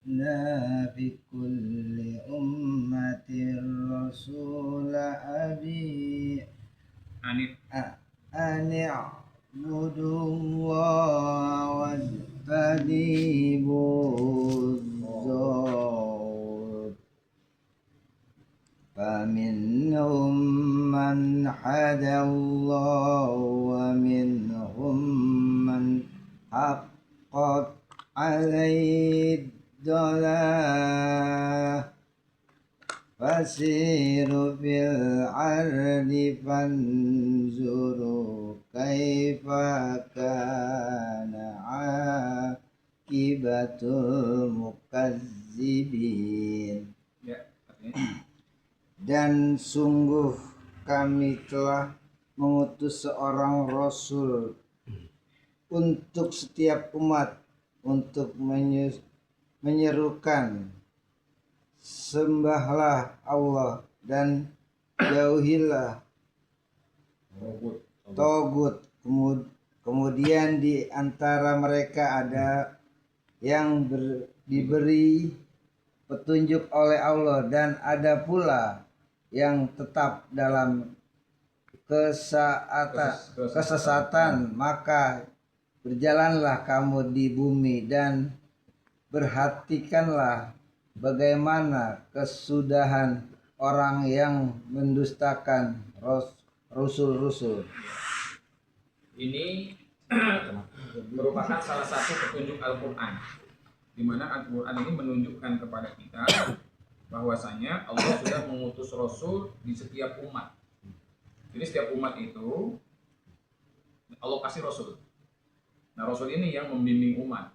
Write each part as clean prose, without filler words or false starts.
في كل أمة رسول أبي أن اعبدوا الله واجتنبوا الطاغوت فمنهم من هدى الله ومنهم من حقت عليه الضلالة فسيروا في الأرض فانظروا كيف كان عاقبة المكذبين. Dan sungguh kami telah mengutus seorang rasul untuk setiap umat untuk menyerukan sembahlah Allah dan jauhilah togut. Kemudian di antara mereka ada yang diberi petunjuk oleh Allah dan ada pula yang tetap dalam kesesatan. Maka berjalanlah kamu di bumi dan perhatikanlah bagaimana kesudahan orang yang mendustakan rasul-rasul. Ini merupakan salah satu petunjuk Al-Quran, di mana Al-Quran ini menunjukkan kepada kita bahwasanya Allah sudah mengutus rasul di setiap umat. Jadi setiap umat itu Allah kasih rasul. Nah, rasul ini yang membimbing umat.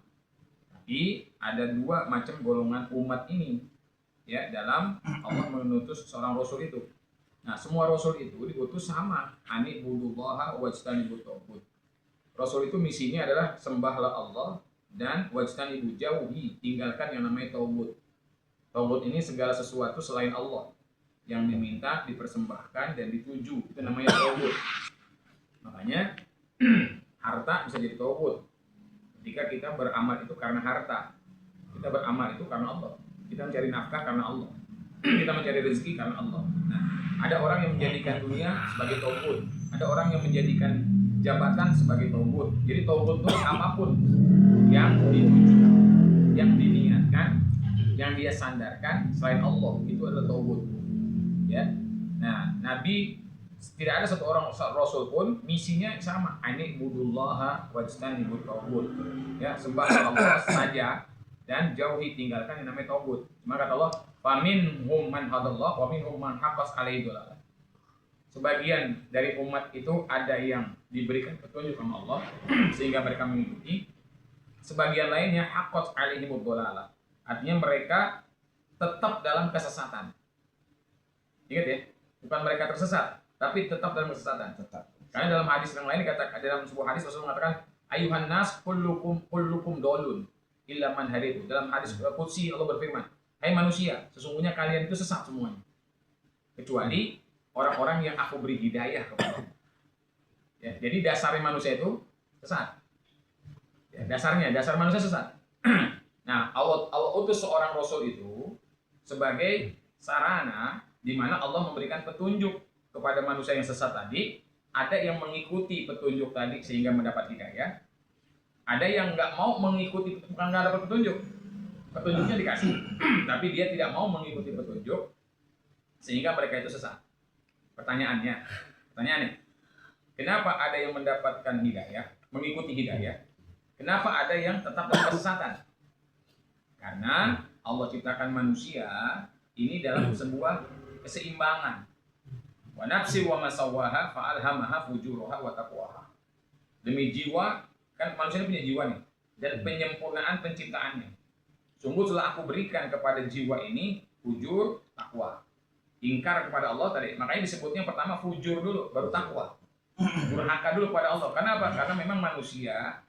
Tapi ada dua macam golongan umat ini, ya, dalam Allah mengutus seorang rasul itu. Nah, semua rasul itu diutus sama, ani budullaha wajtanibut taghut. Rasul itu misinya adalah sembahlah Allah dan wajtanibu jauhi, tinggalkan yang namanya taghut. Taghut ini segala sesuatu selain Allah yang diminta, dipersembahkan dan dituju, itu namanya taghut. Makanya harta bisa jadi taghut. Ketika kita beramal itu karena harta, kita beramal itu karena Allah, kita mencari nafkah karena Allah, kita mencari rezeki karena Allah. Nah, ada orang yang menjadikan dunia sebagai taghut, ada orang yang menjadikan jabatan sebagai taghut. Jadi taghut itu apapun yang dituju, yang diniatkan, yang dia sandarkan selain Allah, itu adalah taghut. Ya. Nah, Nabi tidak ada satu orang rasul pun misinya sama, ani budullaha wajtanibut taghut. Ya, sembah Allah saja dan jauhi, tinggalkan yang namanya taghut. Maka kata Allah, faminhum man hadallah wa minhum man haqqas alaihi dhalalah. Sebagian dari umat itu ada yang diberikan petunjuk oleh Allah sehingga mereka mengikuti. Sebagian lainnya haqqas alaihi dhalalah. Artinya mereka tetap dalam kesesatan. Ingat ya, bukan mereka tersesat, tapi tetap dalam kesesatan. Tetap. Karena dalam hadis yang lain dikatakan, dalam sebuah hadis Rasulullah mengatakan, ayuhan nas kullukum dolun illa man haditu. Dalam hadis qudsi Allah berfirman, hai manusia, sesungguhnya kalian itu sesat semuanya, kecuali orang-orang yang aku beri hidayah kepada. Ya, jadi dasarnya manusia itu sesat. Ya, dasar manusia sesat. Nah, Allah utus seorang rasul itu sebagai sarana di mana Allah memberikan petunjuk kepada manusia yang sesat tadi. Ada yang mengikuti petunjuk tadi sehingga mendapat hidayah. Ada yang nggak mau mengikuti, bukan nggak dapat petunjuk, petunjuknya dikasih, tapi dia tidak mau mengikuti petunjuk sehingga mereka itu sesat. Pertanyaannya, kenapa ada yang mendapatkan hidayah, mengikuti hidayah? Kenapa ada yang tetap dalam kesesatan? Karena Allah ciptakan manusia ini dalam sebuah keseimbangan. Wa nafsi wa masawwaha fa alhamaha fujuraha wa taqwaha. Demi jiwa, kan manusia ini punya jiwa nih, dan penyempurnaan penciptaannya. Sungguh telah aku berikan kepada jiwa ini fujur, takwa. Ingkar kepada Allah tadi, makanya disebutnya pertama fujur dulu, baru takwa. Durhaka dulu kepada Allah. Kenapa? Karena memang manusia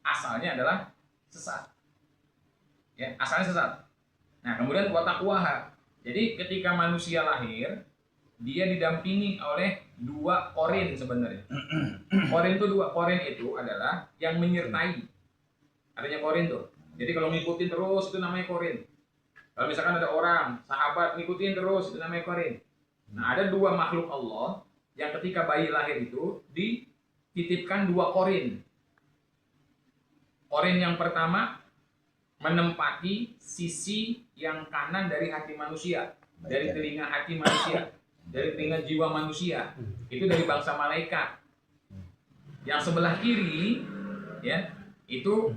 asalnya adalah sesat. Ya, asalnya sesat. Nah, kemudian wa taqwaha. Jadi ketika manusia lahir, dia didampingi oleh dua korin sebenarnya. Korin itu adalah yang menyertai. Adanya korin tuh. Jadi kalau ngikutin terus itu namanya korin. Kalau misalkan ada orang, sahabat ngikutin terus itu namanya korin. Nah, ada dua makhluk Allah yang ketika bayi lahir itu dititipkan dua korin. Korin yang pertama menempati sisi yang kanan dari hati manusia, dari telinga hati manusia, dari telinga jiwa manusia. Itu dari bangsa malaikat. Yang sebelah kiri, ya, itu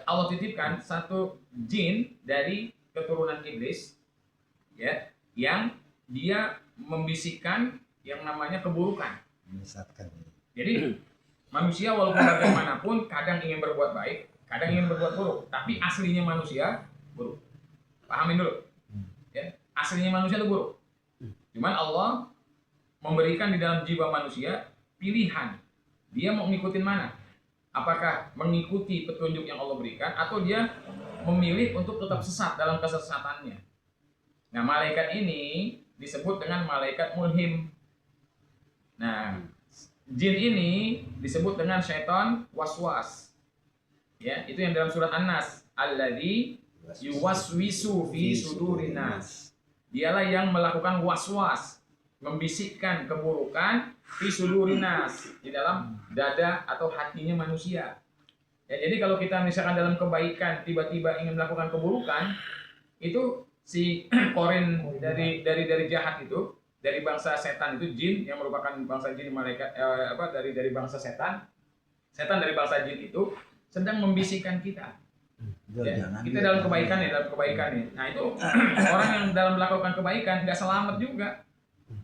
Allah titipkan satu jin dari keturunan iblis, ya, yang dia membisikkan yang namanya keburukan. Menyesatkan. Jadi manusia walaupun bagaimanapun kadang ingin berbuat baik, kadang ingin berbuat buruk, tapi aslinya manusia buruk. Pahamin dulu, ya, aslinya manusia itu buruk. Cuman Allah memberikan di dalam jiwa manusia pilihan, dia mau ngikutin mana? Apakah mengikuti petunjuk yang Allah berikan atau dia memilih untuk tetap sesat dalam kesesatannya. Nah, malaikat ini disebut dengan malaikat mulhim. Nah, jin ini disebut dengan syaitan waswas. Ya, itu yang dalam surat An-Nas, alladzi yuwaswisu fi sudurin nas. Dialah yang melakukan waswas, membisikkan keburukan fi sudurin nas, di dalam dada atau hatinya manusia. Ya, jadi kalau kita misalkan dalam kebaikan tiba-tiba ingin melakukan keburukan, itu si korin dari jahat itu, dari bangsa setan itu, jin yang merupakan bangsa jin malaikat dari bangsa setan dari bangsa jin itu sedang membisikkan kita. Ya, kita dalam kebaikan ya. Nah, itu orang yang dalam melakukan kebaikan nggak selamat juga.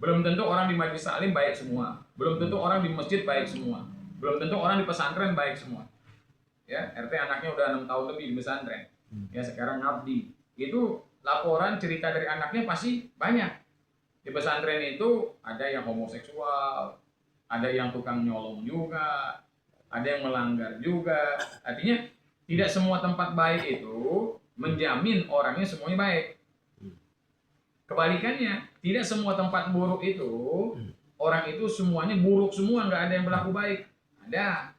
Belum tentu orang di majelis taklim baik semua. Belum tentu orang di masjid baik semua. Belum tentu orang di pesantren baik semua. Ya, RT anaknya udah 6 tahun lebih di pesantren. Ya, sekarang ngabdi. Itu laporan cerita dari anaknya pasti banyak. Di pesantren itu ada yang homoseksual, ada yang tukang nyolong juga, ada yang melanggar juga. Artinya tidak semua tempat baik itu menjamin orangnya semuanya baik. Kebalikannya, tidak semua tempat buruk itu orang itu semuanya buruk semua, nggak ada yang berlaku baik. Ada.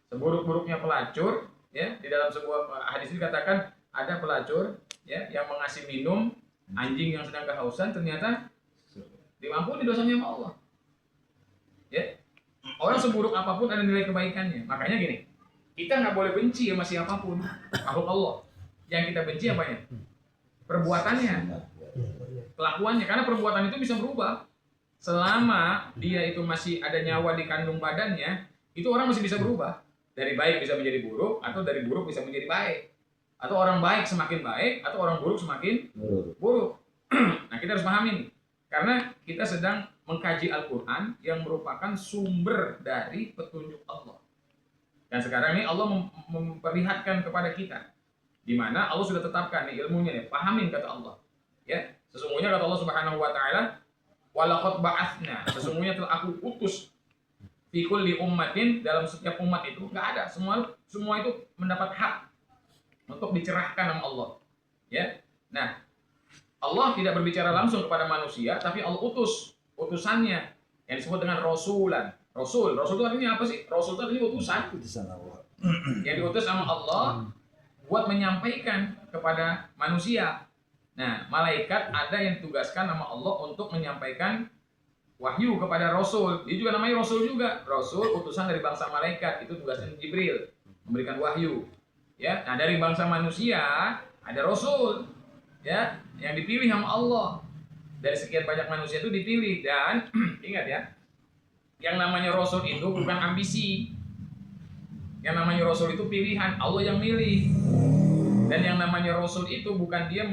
Seburuk-buruknya pelacur, ya, di dalam sebuah hadis dikatakan ada pelacur, ya, yang mengasih minum anjing yang sedang kehausan, ternyata diampuni dosanya sama Allah. Ya, orang seburuk apapun ada nilai kebaikannya. Makanya gini, kita nggak boleh benci sama siapapun, makhluk Allah. Yang kita benci apanya? Perbuatannya, kelakuannya, karena perbuatan itu bisa berubah. Selama dia itu masih ada nyawa di kandung badannya, itu orang masih bisa berubah. Dari baik bisa menjadi buruk, atau dari buruk bisa menjadi baik. Atau orang baik semakin baik, atau orang buruk semakin buruk. Nah, kita harus pahami nih. Karena kita sedang mengkaji Al-Quran yang merupakan sumber dari petunjuk Allah. Dan sekarang ini Allah memperlihatkan kepada kita, di mana Allah sudah tetapkan nih ilmunya nih, pahamin kata Allah. Ya, sesungguhnya kata Allah Subhanahu wa taala, "Walaqad ba'atsna", sesungguhnya telah aku utus fi kulli ummatin, dalam setiap umat itu enggak ada, semua itu mendapat hak untuk dicerahkan sama Allah. Ya. Nah, Allah tidak berbicara langsung kepada manusia, tapi Allah utus utusannya yang disebut dengan rasulan. Rasul itu artinya apa sih? Rasul itu artinya utusan Allah. Yang diutus sama Allah buat menyampaikan kepada manusia. Nah, malaikat ada yang ditugaskan sama Allah untuk menyampaikan wahyu kepada Rasul. Dia juga namanya Rasul juga. Rasul utusan dari bangsa malaikat, itu tugasnya Jibril, memberikan wahyu. Ya, nah dari bangsa manusia ada Rasul, ya, yang dipilih sama Allah. Dari sekian banyak manusia itu dipilih, dan ingat ya, yang namanya Rasul itu bukan ambisi. Yang namanya Rasul itu pilihan, Allah yang milih. Dan yang namanya Rasul itu bukan dia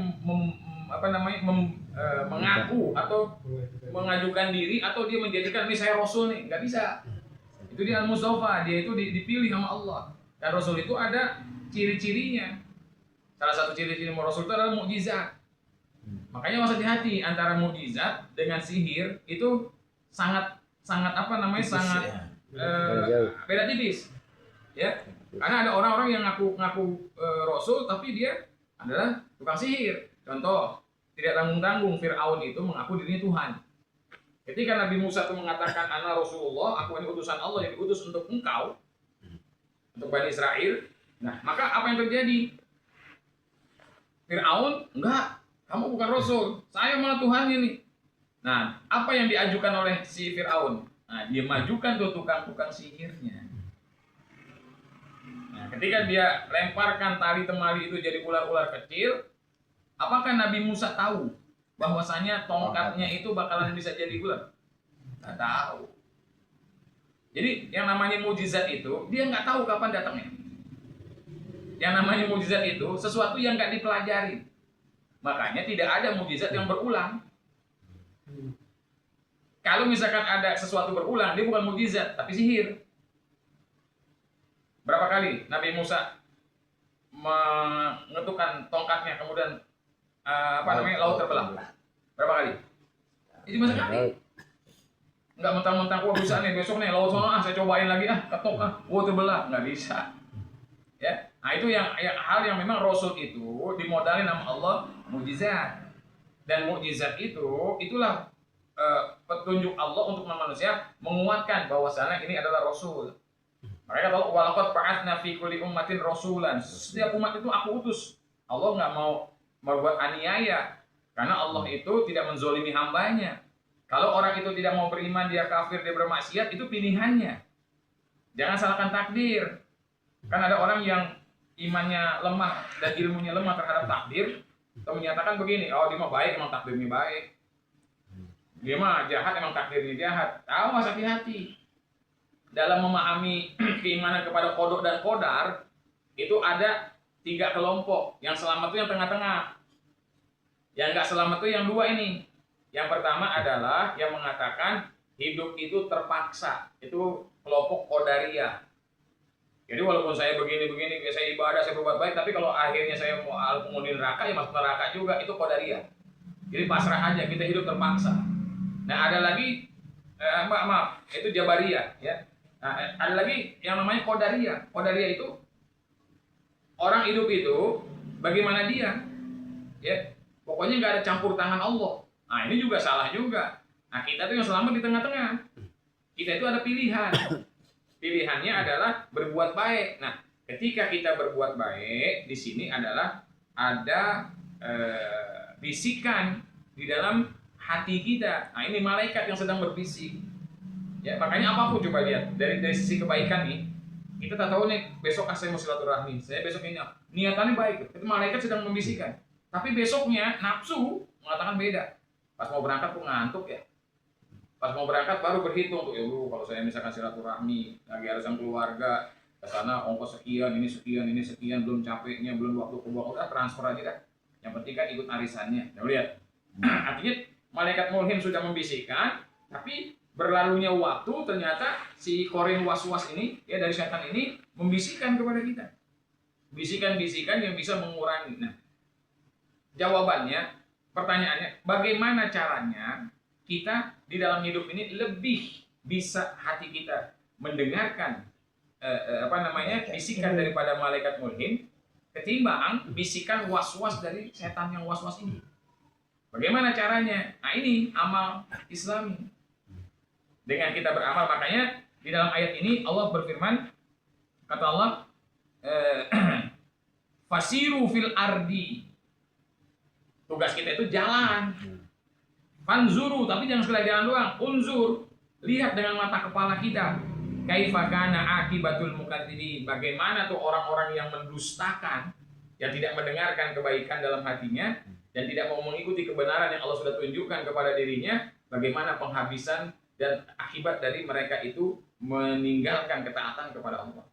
mengaku atau mengajukan diri atau dia menjadikan ini saya Rasul nih, nggak bisa. Itu dia Al-Mustafa, dia itu dipilih sama Allah. Dan Rasul itu ada ciri-cirinya. Salah satu ciri-ciri Rasul itu adalah mukjizat. Makanya harus hati-hati antara mukjizat dengan sihir, itu sangat beda tipis. Ya, karena ada orang-orang yang ngaku Rasul tapi dia adalah tukang sihir. Contoh, tidak tanggung-tanggung Fir'aun itu mengaku dirinya Tuhan. Ketika Nabi Musa itu mengatakan ana Rasulullah, aku ini utusan Allah yang diutus untuk engkau, untuk Bani Israel, Nah, maka apa yang terjadi? Fir'aun, enggak, kamu bukan Rasul, saya malah Tuhannya nih. Nah, apa yang diajukan oleh si Fir'aun? Nah, dia majukan tuh tukang-tukang sihirnya. Nah, ketika dia lemparkan tali temali itu jadi ular-ular kecil, apakah Nabi Musa tahu bahwasanya tongkatnya itu bakalan bisa jadi ular? Nggak tahu. Jadi yang namanya mukjizat itu dia nggak tahu kapan datangnya. Yang namanya mukjizat itu sesuatu yang nggak dipelajari. Makanya tidak ada mukjizat yang berulang. Kalau misalkan ada sesuatu berulang, dia bukan mukjizat, tapi sihir. Berapa kali Nabi Musa mengetukkan tongkatnya, kemudian laut terbelah? Berapa kali? Itu cuma sekali. Nggak mentang-mentang, wah bisa nih besok nih laut sana, saya cobain lagi ketok wah terbelah, nggak bisa. Ya, nah itu yang hal yang memang Rasul itu dimodalin sama Allah mukjizat. Dan mukjizat itulah petunjuk Allah untuk manusia menguatkan bahwasanya ini adalah Rasul. Mereka tahu walaqad ba'atsna fi kulli ummatin rasulan. Setiap umat itu aku utus. Allah nggak mau membuat aniaya karena Allah itu tidak menzolimi hambanya. Kalau orang itu tidak mau beriman, dia kafir, dia bermaksiat, itu pilihannya. Jangan salahkan takdir. Kan ada orang yang imannya lemah dan ilmunya lemah terhadap takdir, atau menyatakan begini, oh dia mah baik, emang takdirnya baik. Dia mah jahat, emang takdirnya jahat. Tahu mas, hati-hati. Dalam memahami keimanan kepada kodok dan kodar, itu ada 3 kelompok. Yang selamat itu yang tengah-tengah. Yang nggak selamat itu yang 2 ini. Yang pertama adalah yang mengatakan hidup itu terpaksa. Itu kelompok Qadariyah. Jadi walaupun saya begini-begini, saya ibadah, saya berbuat baik, tapi kalau akhirnya saya mau penghuni neraka, ya masuk neraka juga. Itu Qadariyah. Jadi pasrah aja, kita hidup terpaksa. Nah ada lagi, maaf, itu Jabariyah. Ya. Nah, ada lagi yang namanya Qadariyah. Qadariyah itu orang hidup itu bagaimana dia. Ya, pokoknya nggak ada campur tangan Allah. Nah ini juga salah juga. Nah kita tuh yang selamat di tengah-tengah. Kita itu ada pilihan. Pilihannya adalah berbuat baik. Nah ketika kita berbuat baik, di sini adalah ada bisikan di dalam hati kita. Nah ini malaikat yang sedang berbisik. Ya makanya apapun coba lihat dari sisi kebaikan nih. Kita tak tahu nih besok saya mau silaturahmi. Saya besok ini niatannya baik. Itu malaikat sedang membisikkan. Tapi besoknya nafsu mengatakan beda. Pas mau berangkat tuh ngantuk ya. Pas mau berangkat baru berhitung tuh, ya kalau saya misalkan silaturahmi, lagi arisan keluarga, ke sana ongkos sekian, ini sekian, belum capeknya, belum waktu kebuang, udah transfer aja dah. Yang penting kan ikut arisannya. Nah, lihat. Artinya malaikat mulhim sudah membisikkan, tapi berlalunya waktu ternyata si korin was-was ini, ya dari setan ini membisikkan kepada kita. Bisikan-bisikan yang bisa mengurangi. Nah, jawabannya, pertanyaannya, bagaimana caranya kita di dalam hidup ini lebih bisa hati kita mendengarkan bisikan daripada malaikat mulhim ketimbang bisikan was-was dari setan yang was-was ini. Bagaimana caranya? Nah ini amal Islami. Dengan kita beramal, makanya di dalam ayat ini Allah berfirman, kata Allah, fasiru fil ardi. Tugas kita itu jalan. Fanzuru, tapi jangan sekedar jalan doang. Unzur, lihat dengan mata kepala kita. Kaifa kana akibatul mukadzibin. Bagaimana tuh orang-orang yang mendustakan, yang tidak mendengarkan kebaikan dalam hatinya dan tidak mau mengikuti kebenaran yang Allah sudah tunjukkan kepada dirinya, bagaimana penghabisan dan akibat dari mereka itu meninggalkan ketaatan kepada Allah.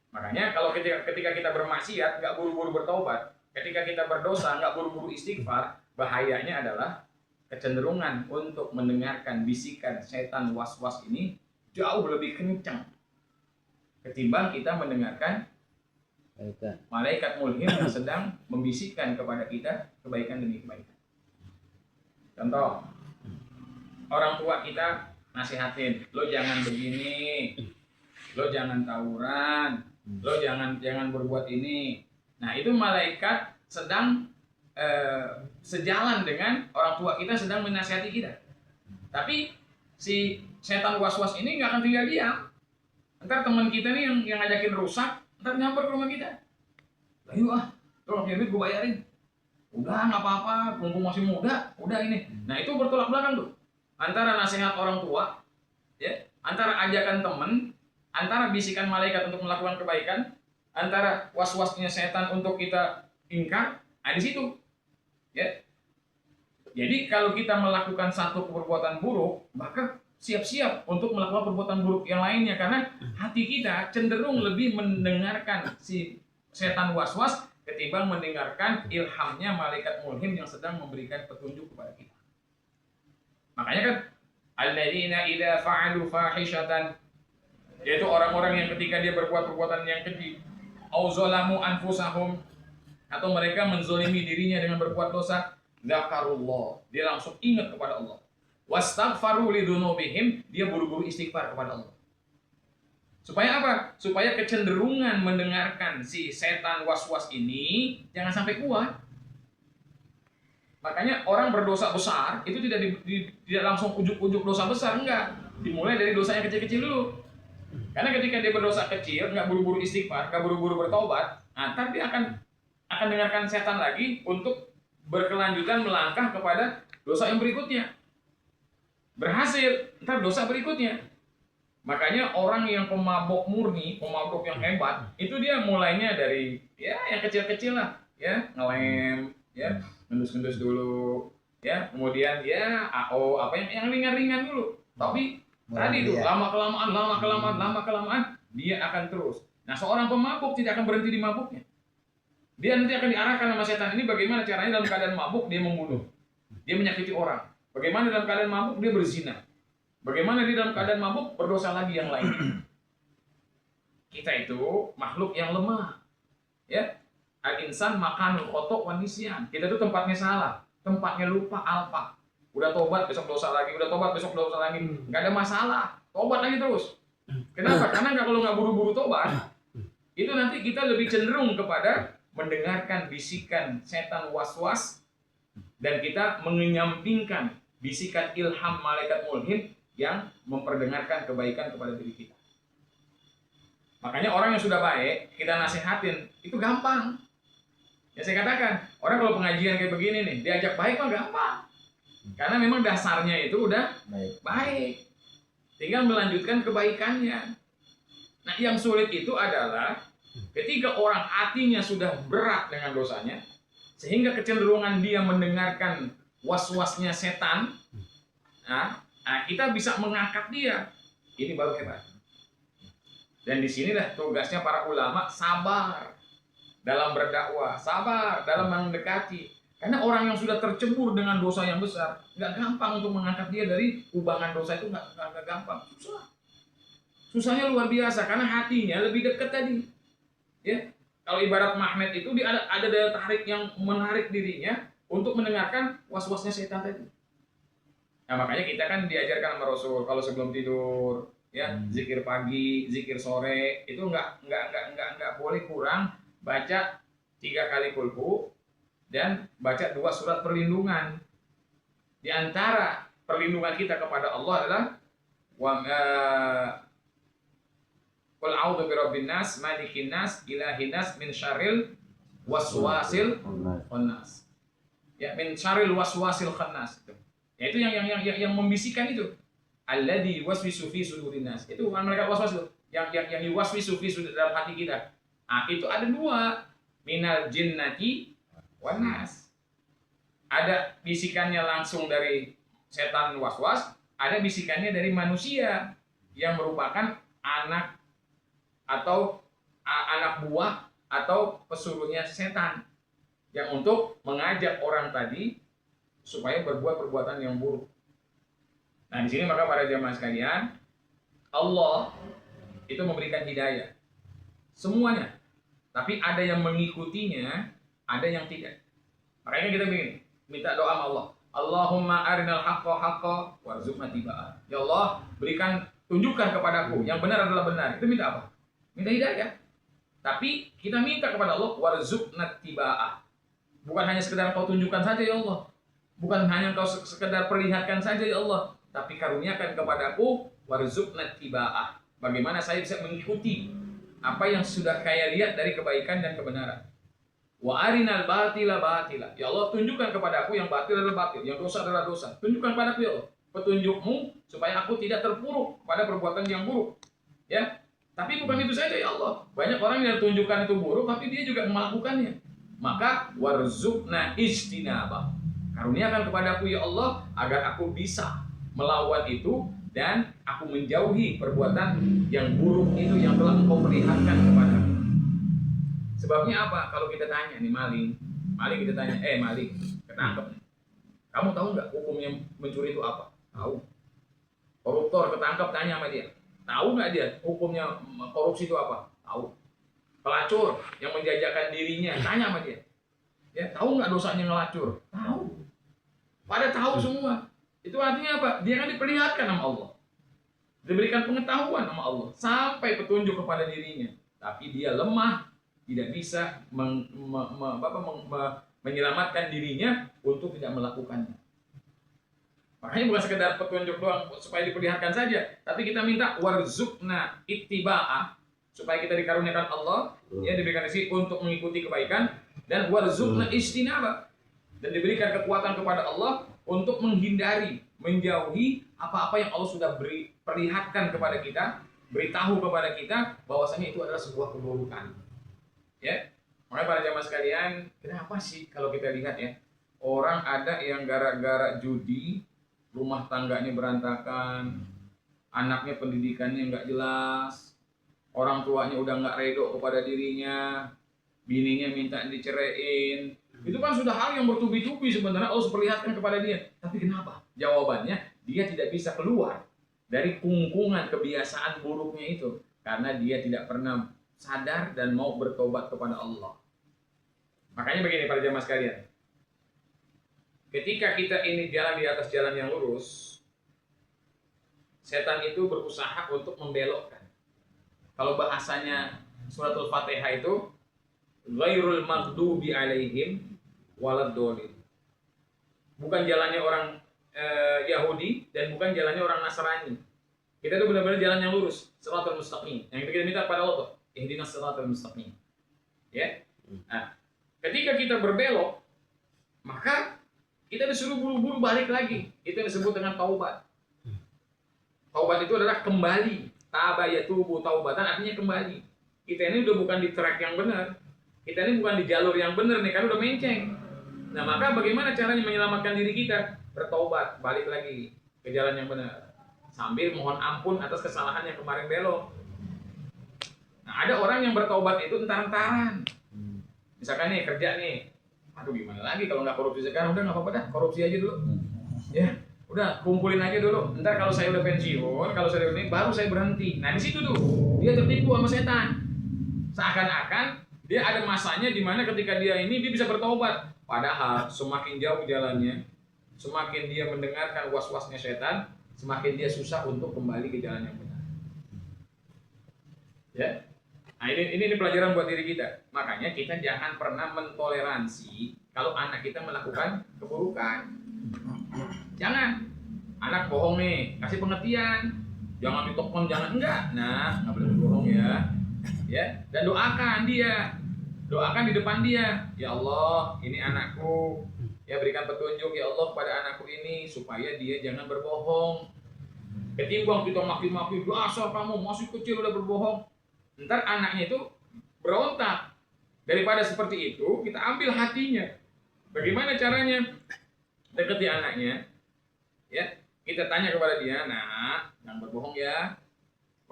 Makanya kalau ketika kita bermaksiat, nggak buru-buru bertobat. Ketika kita berdosa, nggak buru-buru istighfar, bahayanya adalah kecenderungan untuk mendengarkan bisikan setan was-was ini jauh lebih kencang ketimbang kita mendengarkan malaikat mulhim yang sedang membisikkan kepada kita kebaikan demi kebaikan. Contoh, orang tua kita nasihatin, lo jangan begini, lo jangan tawuran, lo jangan berbuat ini. Nah itu malaikat sedang sejalan dengan orang tua kita sedang menasihati kita. Tapi si setan was-was ini nggak akan tinggal diam. Ntar teman kita nih yang ngajakin rusak, ntar nyamper ke rumah kita. Ayo lo nggak punya duit gue bayarin. Udah nggak apa-apa, mumpung masih muda, udah ini. Nah itu bertolak belakang tuh, antara nasihat orang tua, ya, antara ajakan temen, antara bisikan malaikat untuk melakukan kebaikan, antara was-wasnya setan untuk kita ingkar, di situ, ya. Jadi kalau kita melakukan satu perbuatan buruk, maka siap-siap untuk melakukan perbuatan buruk yang lainnya, karena hati kita cenderung lebih mendengarkan si setan was-was ketimbang mendengarkan ilhamnya malaikat mulhim yang sedang memberikan petunjuk kepada kita. Makanya kan alladzina idza fa'alu fahishatan, yaitu orang-orang yang ketika dia berbuat perbuatan yang keji, au zalamu anfusahum, atau mereka menzolimi dirinya dengan berbuat dosa, dzakarullah, dia langsung ingat kepada Allah. Wastaghfaru lidzunubihim, dia buru-buru istighfar kepada Allah. Supaya apa? Supaya kecenderungan mendengarkan si setan was-was ini jangan sampai kuat. Makanya orang berdosa besar itu tidak langsung ujuk-ujuk dosa besar, enggak. Dimulai dari dosa yang kecil-kecil dulu. Karena ketika dia berdosa kecil, nggak buru-buru istighfar, nggak buru-buru bertobat, ntar dia akan dengarkan setan lagi untuk berkelanjutan melangkah kepada dosa yang berikutnya. Berhasil, ntar dosa berikutnya. Makanya orang yang pemabok murni, pemabok yang hebat, itu dia mulainya dari ya yang kecil-kecil lah, ya ngelem, ya ngendus-ngendus dulu, ya kemudian ya AO apa yang ringan-ringan dulu. Tapi tadi tuh lama kelamaan dia akan terus. Nah seorang pemabuk tidak akan berhenti di mabuknya. Dia nanti akan diarahkan sama setan ini bagaimana caranya dalam keadaan mabuk dia membunuh, dia menyakiti orang. Bagaimana dalam keadaan mabuk dia berzina. Bagaimana di dalam keadaan mabuk berdosa lagi yang lain. Kita itu makhluk yang lemah. Ya. Al-insan makanul khotok wan nisyan. Kita itu tempatnya salah, tempatnya lupa alpa. Udah tobat besok dosa lagi, udah tobat besok dosa lagi. Enggak ada masalah. Tobat lagi terus. Kenapa? Karena kalau nggak buru-buru tobat, itu nanti kita lebih cenderung kepada mendengarkan bisikan setan was-was dan kita mengenyampingkan bisikan ilham malaikat mulhim yang memperdengarkan kebaikan kepada diri kita. Makanya orang yang sudah baik, kita nasihatin, itu gampang. Ya saya katakan, orang kalau pengajian kayak begini nih, diajak baik mah gampang. Karena memang dasarnya itu udah baik. Tinggal melanjutkan kebaikannya. Nah yang sulit itu adalah ketika orang hatinya sudah berat dengan dosanya, sehingga kecenderungan dia mendengarkan was-wasnya setan, nah, kita bisa mengangkat dia. Ini baru hebat. Dan disinilah tugasnya para ulama sabar dalam berdakwah, sabar dalam mendekati. Karena orang yang sudah tercebur dengan dosa yang besar, nggak gampang untuk mengangkat dia dari kubangan dosa itu, nggak gampang, susah. Susahnya luar biasa karena hatinya lebih dekat tadi. Ya, kalau ibarat magnet itu dia ada daya tarik yang menarik dirinya untuk mendengarkan was-wasnya setan tadi. Nah makanya kita kan diajarkan sama Rasul kalau sebelum tidur ya zikir pagi, zikir sore itu nggak boleh kurang baca 3 kali kulhu dan baca 2 surat perlindungan. Di antara perlindungan kita kepada Allah adalah qul a'udzu birabbin nas, malikin nas, ilahin nas, min syarril waswasil khannas. Ya min syarril waswasil khannas. Yaitu yang membisikkan itu alladzi waswisu fi sudurin nas. Itu bukan mereka waswas itu yang yuwaswisu fi sudur dalam hati kita. Itu ada 2, minal jinnati wan nas. Ada bisikannya langsung dari setan waswas, ada bisikannya dari manusia yang merupakan anak atau anak buah atau pesuruhnya setan yang untuk mengajak orang tadi supaya berbuat perbuatan yang buruk. Nah, di sini maka para jamaah sekalian, Allah itu memberikan hidayah semuanya. Tapi ada yang mengikutinya, ada yang tidak. Makanya kita begini, minta doa sama Allah. Allahumma arinal haqqa haqqa warzuqna tiba'ah. Ya Allah, berikan tunjukkan kepadaku yang benar adalah benar. Itu minta apa? Minta hidayah. Tapi kita minta kepada Allah warzuqna tiba'ah. Bukan hanya sekedar kau tunjukkan saja ya Allah. Bukan hanya kau sekedar perlihatkan saja ya Allah, tapi karuniakan kepadaku warzuqna tiba'ah. Bagaimana saya bisa mengikuti apa yang sudah kaya lihat dari kebaikan dan kebenaran. Wa arinal batila batila. Ya Allah, tunjukkan kepada aku yang batil adalah batil, yang dosa adalah dosa. Tunjukkan padaku ya Allah petunjukmu supaya aku tidak terpuruk pada perbuatan yang buruk. Ya. Tapi bukan itu saja ya Allah. Banyak orang yang tunjukkan itu buruk tapi dia juga melakukannya. Maka warzuqna ijtinaba. Karuniakan kepadaku ya Allah agar aku bisa melawan itu dan aku menjauhi perbuatan yang buruk itu yang telah Engkau perlihatkan kepadaku. Sebabnya apa? Kalau kita tanya nih maling kita tanya, maling, ketangkep. Kamu tahu nggak hukumnya mencuri itu apa? Tahu. Koruptor ketangkep, tanya sama dia. Tahu nggak dia hukumnya korupsi itu apa? Tahu. Pelacur yang menjajakan dirinya, tanya sama dia. Ya, tahu nggak dosanya ngelacur? Tahu. Pada tahu semua. Itu artinya apa? Dia kan diperlihatkan sama Allah. Diberikan pengetahuan sama Allah sampai petunjuk kepada dirinya. Tapi dia lemah, tidak bisa menyelamatkan dirinya untuk tidak melakukannya. Makanya bukan sekedar petunjuk doang supaya diperlihatkan saja, tapi kita minta warzuqna ittiba'ah supaya kita dikaruniakan Allah, ya diberikan rezeki untuk mengikuti kebaikan, dan warzuqna ijtinaba dan diberikan kekuatan kepada Allah untuk menghindari, menjauhi apa-apa yang Allah sudah perlihatkan kepada kita, beritahu kepada kita bahwasanya itu adalah sebuah keburukan. Ya, makanya para jamaah sekalian, kenapa sih kalau kita lihat ya, orang ada yang gara-gara judi rumah tangganya berantakan, anaknya pendidikannya nggak jelas, orang tuanya udah nggak redo kepada dirinya, bininya minta diceraiin. Itu kan sudah hal yang bertubi-tubi sebenarnya Allah perlihatkan kepada dia. Tapi kenapa? Jawabannya, dia tidak bisa keluar dari kungkungan kebiasaan buruknya itu karena dia tidak pernah sadar dan mau bertobat kepada Allah. Makanya begini para jamaah sekalian, ketika kita ini jalan di atas jalan yang lurus, setan itu berusaha untuk membelokkan. Kalau bahasanya suratul Fatihah itu ghairul maghdubi alaihim waladdallin. Bukan jalannya orang Yahudi dan bukan jalannya orang Nasrani. Kita itu benar-benar jalan yang lurus, shiratal mustaqim. Yang kita minta kepada Allah tuh, ihdinas shiratal mustaqim. Ya. Nah, ketika kita berbelok, maka kita disuruh buru-buru balik lagi. Itu yang disebut dengan taubat. Taubat itu adalah kembali. Taba yatubu taubatan artinya kembali. Kita ini udah bukan di track yang benar. Kita ini bukan di jalur yang benar nih, karena udah menceng. Nah, maka bagaimana caranya menyelamatkan diri kita? Bertaubat, balik lagi ke jalan yang benar. Sambil mohon ampun atas kesalahan yang kemarin belok. Nah, ada orang yang bertaubat itu entar-entaran. Misalkan nih, kerja nih. Aduh, gimana lagi kalau nggak korupsi sekarang? Udah nggak apa-apa dah, korupsi aja dulu. Ya, udah kumpulin aja dulu. Ntar kalau saya udah pensiun, kalau saya udah ini, baru saya berhenti. Nah, di situ tuh, dia tertipu sama setan. Seakan-akan dia ada masanya di mana ketika dia ini dia bisa bertobat. Padahal semakin jauh jalannya, semakin dia mendengarkan was-wasnya setan, semakin dia susah untuk kembali ke jalan yang benar. Ya. Nah, ini pelajaran buat diri kita. Makanya kita jangan pernah mentoleransi kalau anak kita melakukan keburukan. Jangan. Anak bohong nih, kasih pengertian. Jangan ditokon, jangan enggak. Nah, enggak boleh bohong ya. Ya, dan doakan dia. Doakan di depan dia. Ya Allah, ini anakku. Ya, berikan petunjuk ya Allah kepada anakku ini supaya dia jangan berbohong. Ketimbang kita maki-maki, dasar kamu masih kecil udah berbohong. Ntar anaknya itu berontak. Daripada seperti itu, kita ambil hatinya. Bagaimana caranya? Deketi anaknya. Ya, kita tanya kepada dia, "Nak, jangan berbohong ya.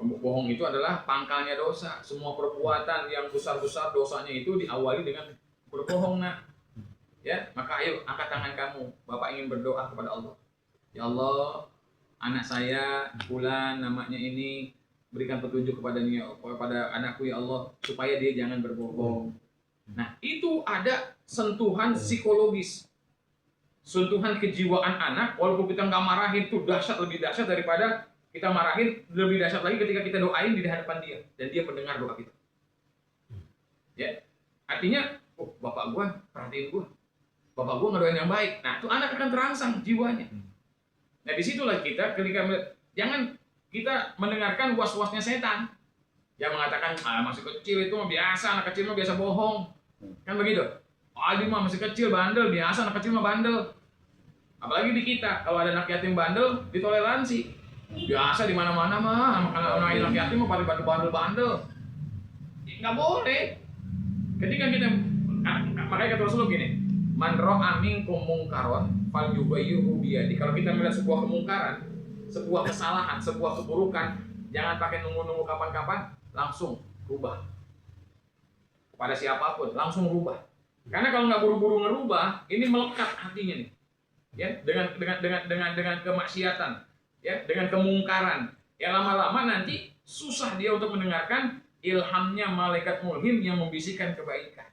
Bohong itu adalah pangkalnya dosa. Semua perbuatan yang besar-besar dosanya itu diawali dengan berbohong, Nak. Ya, maka ayo angkat tangan kamu. Bapak ingin berdoa kepada Allah. Ya Allah, anak saya Fulan namanya ini, berikan petunjuk kepada anakku ya Allah supaya dia jangan berbohong." Nah, itu ada sentuhan psikologis. Sentuhan kejiwaan anak, walaupun kita nggak marahin, itu dahsyat, lebih dahsyat daripada kita marahin, lebih dahsyat lagi ketika kita doain di hadapan dia dan dia mendengar doa kita. Ya, artinya, oh bapak gua perhatiin gua, bapak gua ngedoain yang baik. Nah, itu anak akan terangsang jiwanya. Nah, disitulah kita ketika jangan kita mendengarkan was-wasnya setan. Yang mengatakan masih kecil itu mah biasa, anak kecil mah biasa bohong. Kan begitu? Oh, dia mah masih kecil bandel, biasa anak kecil mah bandel. Apalagi di kita, kalau ada anak yatim bandel ditoleransi. Biasa di mana-mana mah, anak yatim mah pada bandel-bandel. Nggak boleh. Ketika kita makanya kata Rasulullah gini, man ra'a minkum mungkaron falyughayyirhu biyadi. Kalau kita melihat sebuah kemungkaran, sebuah kesalahan, sebuah keburukan, jangan pakai nunggu-nunggu kapan-kapan, langsung rubah. Pada siapapun, langsung rubah. Karena kalau nggak buru-buru ngerubah, ini melekat hatinya nih. Ya, dengan kemaksiatan, ya, dengan kemungkaran. Ya lama-lama nanti susah dia untuk mendengarkan ilhamnya malaikat mulhim yang membisikkan kebaikan.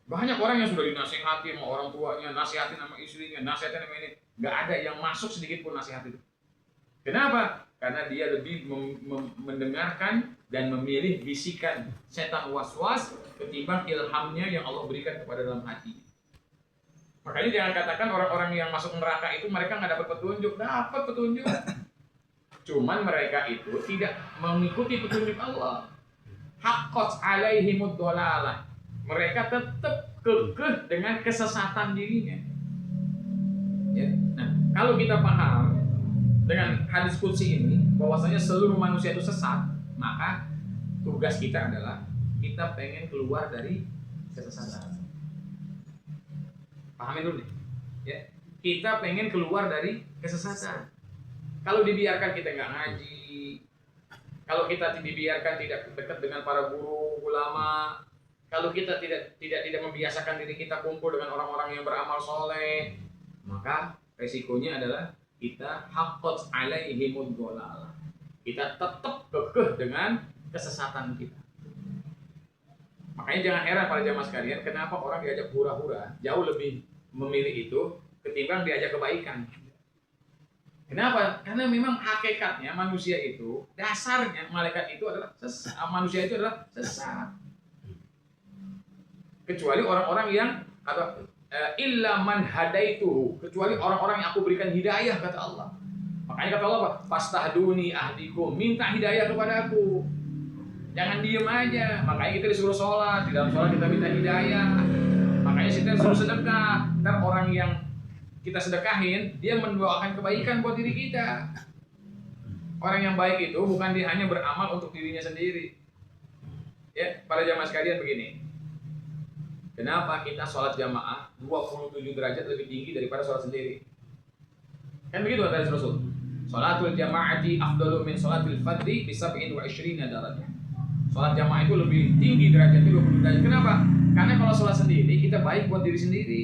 Banyak orang yang sudah dinasihati sama orang tuanya, nasihatin sama istrinya, nasihatin sama ini, nggak ada yang masuk sedikit pun nasihat itu. Kenapa? Karena dia lebih mendengarkan dan memilih bisikan setan was-was ketimbang ilhamnya yang Allah berikan kepada dalam hati. Makanya jangan katakan orang-orang yang masuk neraka itu mereka nggak dapat petunjuk. Dapat petunjuk. Cuman mereka itu tidak mengikuti petunjuk Allah. Haqqat alaihimud dhalalah. Mereka tetap kekeh dengan kesesatan dirinya. Ya. Nah, kalau kita paham dengan hadis qudsi ini bahwasanya seluruh manusia itu sesat, maka tugas kita adalah kita pengen keluar dari kesesatan. Pahamin dulu nih. Ya. Kita pengen keluar dari kesesatan. Kalau dibiarkan kita nggak ngaji, kalau kita dibiarkan tidak dekat dengan para guru, ulama, kalau kita tidak membiasakan diri kita kumpul dengan orang-orang yang beramal soleh, maka resikonya adalah kita haqqat alaihimud dhalalah. Kita tetap kekeh dengan kesesatan kita. Makanya jangan heran para jamaah sekalian, kenapa orang diajak hura-hura jauh lebih memilih itu ketimbang diajak kebaikan. Kenapa? Karena memang hakikatnya manusia itu, dasarnya malaikat itu adalah sesat, manusia itu adalah sesat. Kecuali orang-orang yang kata illa man hadaituhu, kecuali orang-orang yang aku berikan hidayah kata Allah. Makanya kata Allah apa? Fastahduni ahdikum, minta hidayah kepada aku. Jangan diem aja. Makanya kita disuruh sholat, di dalam sholat kita minta hidayah. Makanya kita disuruh sedekah. Ntar orang yang kita sedekahin, dia mendoakan kebaikan buat diri kita. Orang yang baik itu bukan dia hanya beramal untuk dirinya sendiri. Ya, para jamaah sekalian begini. Kenapa kita sholat jamaah 27 derajat lebih tinggi daripada sholat sendiri? Kan begitu kata Rasul. Sholatul jama'ati afdalu min sholatil fardhi bi 27 darajat. Sholat jamaah itu lebih tinggi derajatnya 20 derajat. Kenapa? Karena kalau sholat sendiri kita baik buat diri sendiri.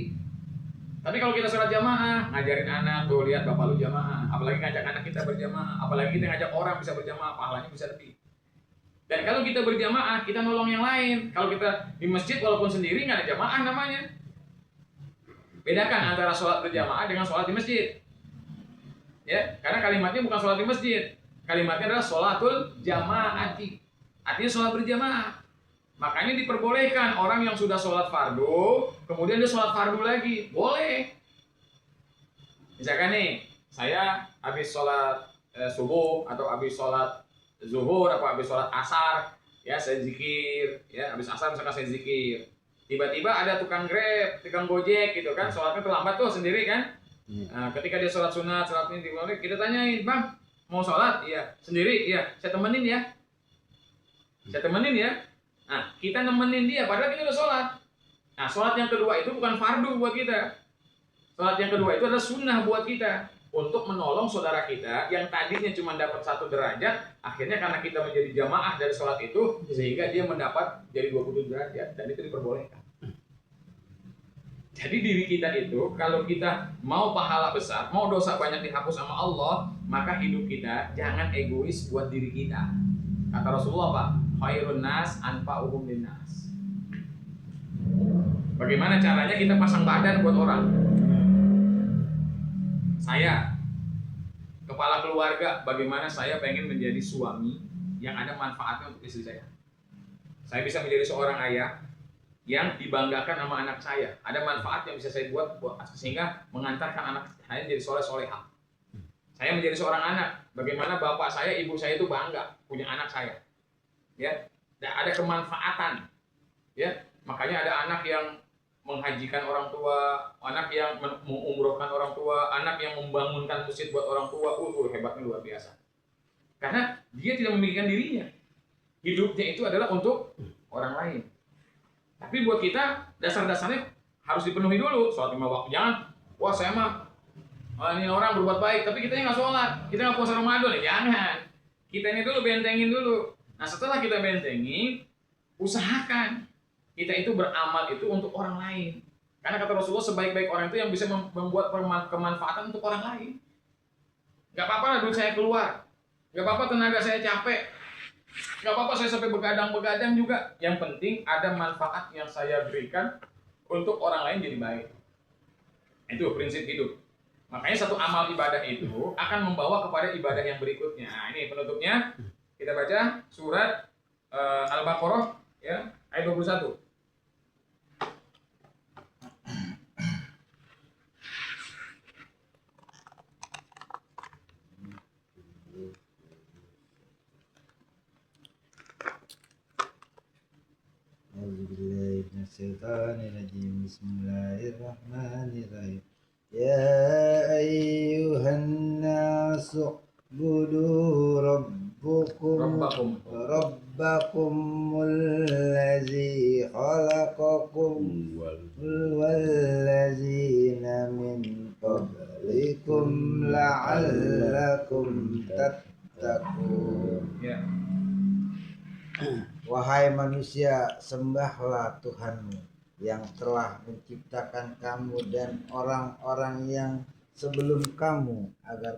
Tapi kalau kita sholat jamaah, ngajarin anak, tuh lihat bapak lu jamaah, apalagi ngajak anak kita berjamaah, apalagi kita ngajak orang bisa berjamaah, pahalanya bisa lebih. Dan kalau kita berjamaah, kita nolong yang lain. Kalau kita di masjid walaupun sendiri nggak ada jamaah namanya. Bedakan antara sholat berjamaah dengan sholat di masjid. Ya, karena kalimatnya bukan sholat di masjid. Kalimatnya adalah sholatul jamaati. Artinya sholat berjamaah. Makanya diperbolehkan orang yang sudah sholat fardu, kemudian dia sholat fardu lagi. Boleh. Misalkan nih, saya habis sholat subuh atau habis sholat zuhur atau habis sholat asar, ya saya zikir, ya habis asar misalkan saya zikir. Tiba-tiba ada tukang Grab, tukang Gojek gitu kan, sholatnya terlambat tuh sendiri kan. Nah, ketika dia sholat sunat, sholat ini kita tanyain, bang mau sholat? Iya. Sendiri? Iya. Saya temenin ya. Saya temenin ya. Nah, kita nemenin dia, padahal kita udah sholat. Nah, sholat yang kedua itu bukan fardu buat kita. Sholat yang kedua itu adalah sunnah buat kita. Untuk menolong saudara kita yang tadinya cuma dapat 1 derajat, akhirnya karena kita menjadi jamaah dari sholat itu, sehingga dia mendapat jadi 27 derajat, dan itu diperbolehkan. Jadi diri kita itu, kalau kita mau pahala besar, mau dosa banyak dihapus sama Allah, maka hidup kita jangan egois buat diri kita. Kata Rasulullah Pak, khairun nas anfa'uhum linnas. Bagaimana caranya kita pasang badan buat orang? Saya, kepala keluarga, bagaimana saya pengen menjadi suami yang ada manfaatnya untuk istri saya. Saya bisa menjadi seorang ayah yang dibanggakan sama anak saya. Ada manfaat yang bisa saya buat sehingga mengantarkan anak saya jadi soleh-solehah. Saya menjadi seorang anak, bagaimana bapak saya, ibu saya itu bangga punya anak saya. ya, dan ada kemanfaatan, ya. Makanya ada anak yang menghajikan orang tua, anak yang mengumrohkan orang tua, anak yang membangunkan masjid buat orang tua. Hebatnya luar biasa. Karena dia tidak memikirkan dirinya. Hidupnya itu adalah untuk orang lain. Tapi buat kita dasar-dasarnya harus dipenuhi dulu. Sholat 5 waktu, jangan wah saya mah ini orang berbuat baik tapi kita nggak sholat, kita nggak puasa Ramadan, ya jangan. Kita ini dulu bentengin dulu. Nah setelah kita bentengin, usahakan kita itu beramal itu untuk orang lain. Karena kata Rasulullah, sebaik-baik orang itu yang bisa membuat kemanfaatan untuk orang lain. Gak apa-apa lah duit saya keluar, gak apa-apa tenaga saya capek, gak apa-apa saya sampai begadang-begadang juga. Yang penting ada manfaat yang saya berikan untuk orang lain jadi baik. Itu prinsip hidup. Makanya satu amal ibadah itu akan membawa kepada ibadah yang berikutnya. Nah, ini penutupnya. Kita baca surat Al-Baqarah ya, ayat 21. Bismillahirrahmanirrahim. Ya ayyuhan nasu budu rabbakumul ladzi khalaqakum walladzina min qablikum la'allakum tattaqun. Ya. Wahai manusia, sembahlah Tuhanmu yang telah menciptakan kamu dan orang-orang yang sebelum kamu agar